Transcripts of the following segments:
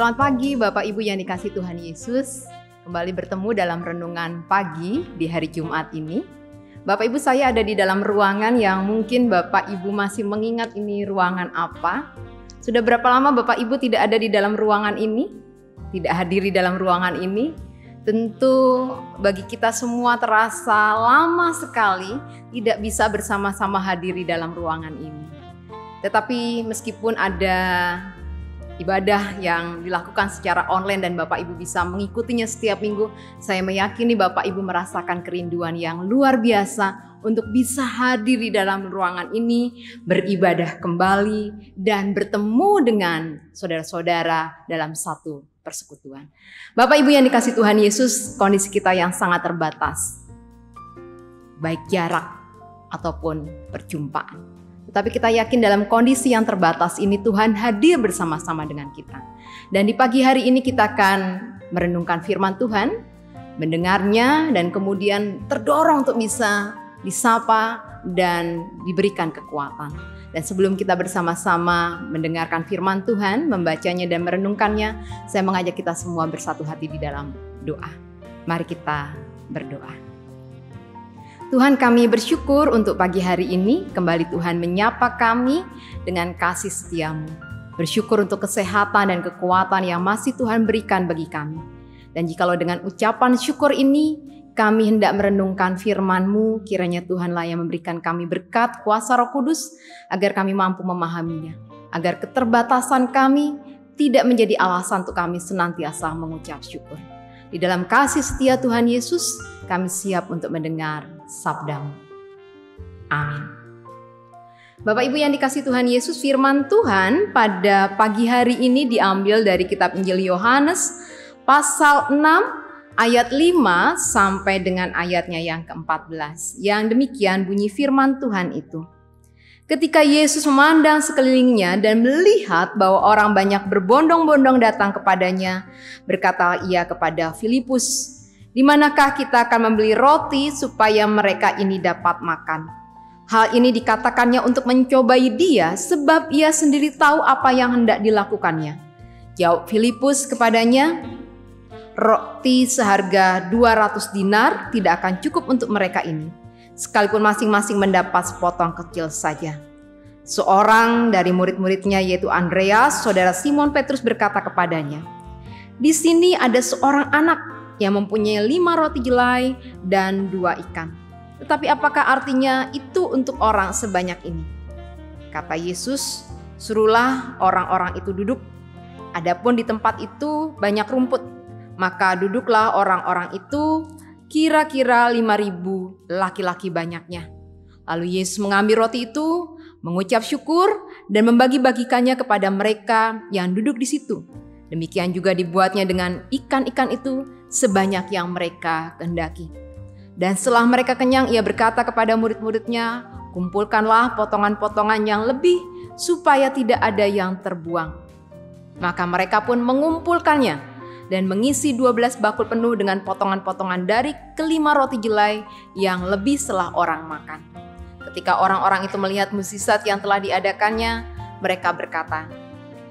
Selamat pagi Bapak Ibu yang dikasihi Tuhan Yesus. Kembali bertemu dalam renungan pagi di hari Jumat ini. Bapak Ibu, saya ada di dalam ruangan yang mungkin Bapak Ibu masih mengingat ini ruangan apa. Sudah berapa lama Bapak Ibu tidak ada di dalam ruangan ini? Tidak hadir di dalam ruangan ini? Tentu bagi kita semua terasa lama sekali tidak bisa bersama-sama hadir di dalam ruangan ini. Tetapi meskipun ada ibadah yang dilakukan secara online dan Bapak Ibu bisa mengikutinya setiap minggu, saya meyakini Bapak Ibu merasakan kerinduan yang luar biasa untuk bisa hadir di dalam ruangan ini, beribadah kembali dan bertemu dengan saudara-saudara dalam satu persekutuan. Bapak Ibu yang dikasihi Tuhan Yesus, kondisi kita yang sangat terbatas, baik jarak ataupun perjumpaan. Tapi kita yakin dalam kondisi yang terbatas ini Tuhan hadir bersama-sama dengan kita. Dan di pagi hari ini kita akan merenungkan firman Tuhan, mendengarnya dan kemudian terdorong untuk bisa disapa dan diberikan kekuatan. Dan sebelum kita bersama-sama mendengarkan firman Tuhan, membacanya dan merenungkannya, saya mengajak kita semua bersatu hati di dalam doa. Mari kita berdoa. Tuhan, kami bersyukur untuk pagi hari ini, kembali Tuhan menyapa kami dengan kasih setia-Mu. Bersyukur untuk kesehatan dan kekuatan yang masih Tuhan berikan bagi kami. Dan jikalau dengan ucapan syukur ini, kami hendak merenungkan firman-Mu, kiranya Tuhanlah yang memberikan kami berkat kuasa Roh Kudus, agar kami mampu memahaminya. Agar keterbatasan kami tidak menjadi alasan untuk kami senantiasa mengucap syukur. Di dalam kasih setia Tuhan Yesus, kami siap untuk mendengar sabda-Mu. Amin. Bapak Ibu yang dikasihi Tuhan Yesus, firman Tuhan pada pagi hari ini diambil dari kitab Injil Yohanes pasal 6 ayat 5 sampai dengan ayatnya yang ke-14. Yang demikian bunyi firman Tuhan itu. Ketika Yesus memandang sekelilingnya dan melihat bahwa orang banyak berbondong-bondong datang kepadanya, berkata ia kepada Filipus, "Di manakah kita akan membeli roti supaya mereka ini dapat makan?" Hal ini dikatakannya untuk mencobai dia, sebab ia sendiri tahu apa yang hendak dilakukannya. Jawab Filipus kepadanya, "Roti seharga 200 dinar tidak akan cukup untuk mereka ini, sekalipun masing-masing mendapat sepotong kecil saja." Seorang dari murid-muridnya yaitu Andreas, saudara Simon Petrus berkata kepadanya, "Di sini ada seorang anak yang mempunyai 5 roti jelai dan 2 ikan. Tetapi apakah artinya itu untuk orang sebanyak ini?" Kata Yesus, "Suruhlah orang-orang itu duduk. Adapun di tempat itu banyak rumput, maka duduklah orang-orang itu, kira-kira 5.000 laki-laki banyaknya." Lalu Yesus mengambil roti itu, mengucap syukur dan membagi-bagikannya kepada mereka yang duduk di situ. Demikian juga dibuatnya dengan ikan-ikan itu sebanyak yang mereka kehendaki. Dan setelah mereka kenyang, ia berkata kepada murid-muridnya, "Kumpulkanlah potongan-potongan yang lebih supaya tidak ada yang terbuang." Maka mereka pun mengumpulkannya dan mengisi 12 bakul penuh dengan potongan-potongan dari kelima roti jelai yang lebih setelah orang makan. Ketika orang-orang itu melihat mukjizat yang telah diadakannya, mereka berkata,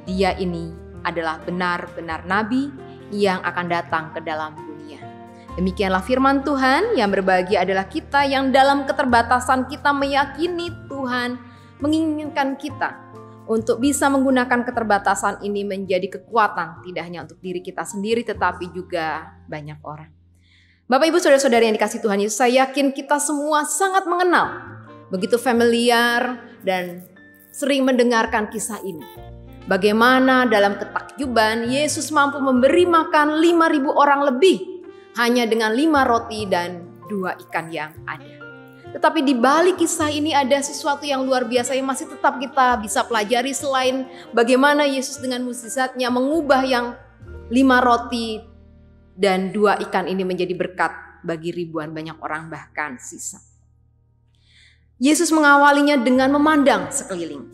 "Dia ini adalah benar-benar nabi yang akan datang ke dalam dunia." Demikianlah firman Tuhan. Yang berbahagia adalah kita yang dalam keterbatasan kita meyakini Tuhan menginginkan kita untuk bisa menggunakan keterbatasan ini menjadi kekuatan, tidak hanya untuk diri kita sendiri tetapi juga banyak orang. Bapak Ibu saudara-saudari yang dikasihi Tuhan Yesus, saya yakin kita semua sangat mengenal, begitu familiar dan sering mendengarkan kisah ini. Bagaimana dalam ketakjuban Yesus mampu memberi makan 5.000 orang lebih hanya dengan 5 roti dan 2 ikan yang ada. Tetapi di balik kisah ini ada sesuatu yang luar biasa yang masih tetap kita bisa pelajari, selain bagaimana Yesus dengan mukjizatnya mengubah yang 5 roti dan 2 ikan ini menjadi berkat bagi ribuan banyak orang bahkan sisa. Yesus mengawalinya dengan memandang sekeliling.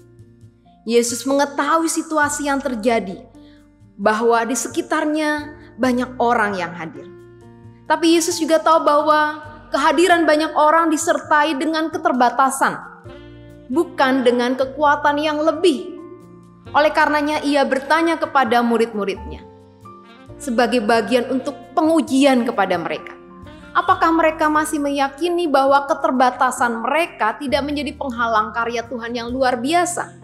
Yesus mengetahui situasi yang terjadi, bahwa di sekitarnya banyak orang yang hadir. Tapi Yesus juga tahu bahwa kehadiran banyak orang disertai dengan keterbatasan, bukan dengan kekuatan yang lebih. Oleh karenanya ia bertanya kepada murid-muridnya, sebagai bagian untuk pengujian kepada mereka. Apakah mereka masih meyakini bahwa keterbatasan mereka tidak menjadi penghalang karya Tuhan yang luar biasa?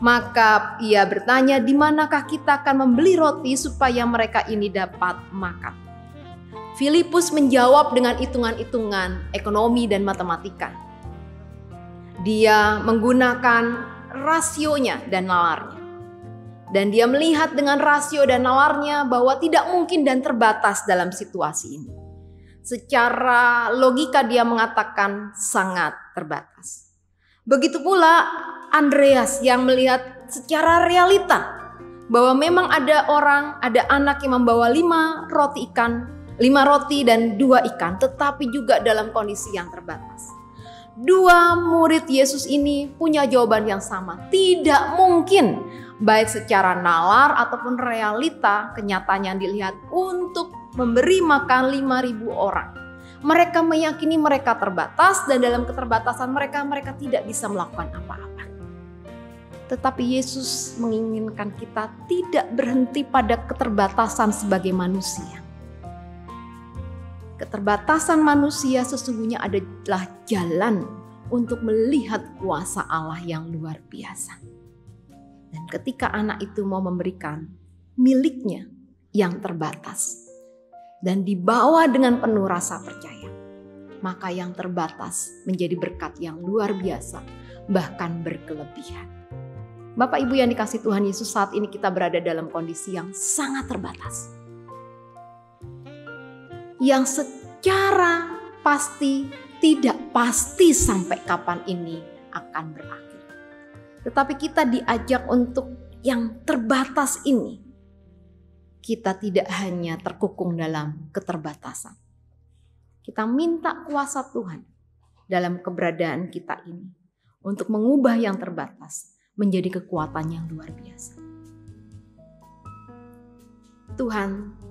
Maka ia bertanya, di manakah kita akan membeli roti supaya mereka ini dapat makan? Filipus menjawab dengan hitungan-hitungan ekonomi dan matematika. Dia menggunakan rasionya dan nalarnya. Dan dia melihat dengan rasio dan nalarnya bahwa tidak mungkin dan terbatas dalam situasi ini. Secara logika dia mengatakan sangat terbatas. Begitu pula Andreas yang melihat secara realita bahwa memang ada anak yang membawa 5 roti dan 2 ikan, tetapi juga dalam kondisi yang terbatas. 2 murid Yesus ini punya jawaban yang sama. Tidak mungkin, baik secara nalar ataupun realita kenyataannya yang dilihat, untuk memberi makan 5.000 orang. Mereka meyakini mereka terbatas dan dalam keterbatasan mereka tidak bisa melakukan apa-apa. Tetapi Yesus menginginkan kita tidak berhenti pada keterbatasan sebagai manusia. Keterbatasan manusia sesungguhnya adalah jalan untuk melihat kuasa Allah yang luar biasa. Dan ketika anak itu mau memberikan miliknya yang terbatas dan dibawa dengan penuh rasa percaya, maka yang terbatas menjadi berkat yang luar biasa, bahkan berkelebihan. Bapak Ibu yang dikasihi Tuhan Yesus, saat ini kita berada dalam kondisi yang sangat terbatas, yang secara pasti tidak pasti sampai kapan ini akan berakhir. Tetapi kita diajak untuk yang terbatas ini, kita tidak hanya terkukung dalam keterbatasan. Kita minta kuasa Tuhan dalam keberadaan kita ini untuk mengubah yang terbatas menjadi kekuatan yang luar biasa. Tuhan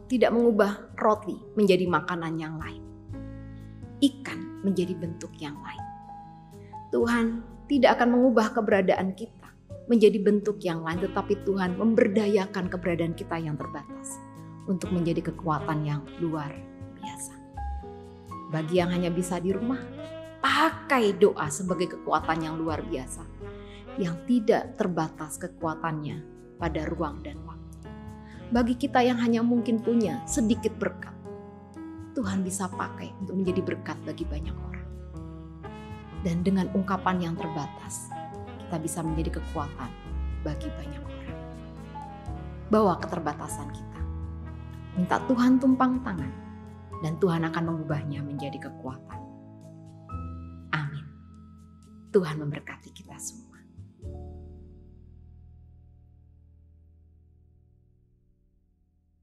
tidak mengubah roti menjadi makanan yang lain, ikan menjadi bentuk yang lain. Tuhan tidak akan mengubah keberadaan kita menjadi bentuk yang lain, tetapi Tuhan memberdayakan keberadaan kita yang terbatas untuk menjadi kekuatan yang luar biasa. Bagi yang hanya bisa di rumah, pakai doa sebagai kekuatan yang luar biasa, yang tidak terbatas kekuatannya pada ruang dan waktu. Bagi kita yang hanya mungkin punya sedikit berkat, Tuhan bisa pakai untuk menjadi berkat bagi banyak orang. Dan dengan ungkapan yang terbatas, kita bisa menjadi kekuatan bagi banyak orang. Bawa keterbatasan kita, minta Tuhan tumpang tangan, dan Tuhan akan mengubahnya menjadi kekuatan. Amin. Tuhan memberkati kita semua.